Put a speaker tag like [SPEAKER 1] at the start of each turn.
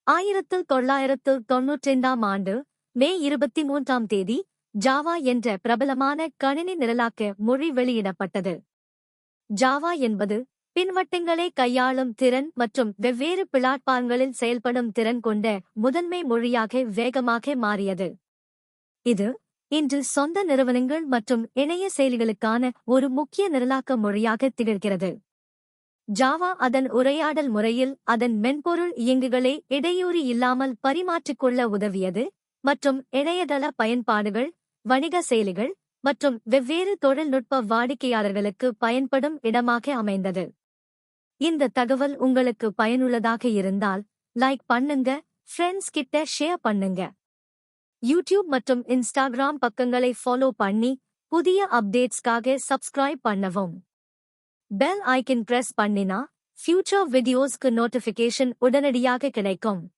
[SPEAKER 1] 1992 ஆண்டு மே 23ஆம் தேதி ஜாவா என்ற பிரபலமான கணினி நிரலாக்க மொழி வெளியிடப்பட்டது. ஜாவா என்பது பின்வட்டங்களை கையாளும் திறன் மற்றும் வெவ்வேறு பிளாட்பார்ம்களில் செயல்படும் திறன் கொண்ட முதன்மை மொழியாக வேகமாக மாறியது. இது இன்று சொந்த நிறுவனங்கள் மற்றும் இணைய செயலிகளுக்கான ஒரு முக்கிய நிரலாக்க மொழியாக திகழ்கிறது. ஜாவா அதன் உரையாடல் முறையில் அதன் மென்பொருள் இயங்குகளை இடையூறு இல்லாமல் பரிமாற்றிக்கொள்ள உதவியது மற்றும் இணையதள பயன்பாடுகள், வணிக செயலிகள் மற்றும் வெவ்வேறு தொழில்நுட்ப வாடிக்கையாளர்களுக்கு பயன்படும் இடமாக அமைந்தது. இந்த தகவல் உங்களுக்கு பயனுள்ளதாக இருந்தால் லைக் பண்ணுங்க, ஃப்ரெண்ட்ஸ் கிட்ட ஷேர் பண்ணுங்க. யூடியூப் மற்றும் இன்ஸ்டாகிராம் பக்கங்களை ஃபாலோ பண்ணி புதிய அப்டேட்ஸ்க்காக சப்ஸ்கிரைப் பண்ணவும். பெல் ஐக்கன் பிரஸ் பண்ணினா ஃபியூச்சர் வீடியோஸ்க்கு நோட்டிஃபிகேஷன் உடனடியாக கிடைக்கும்.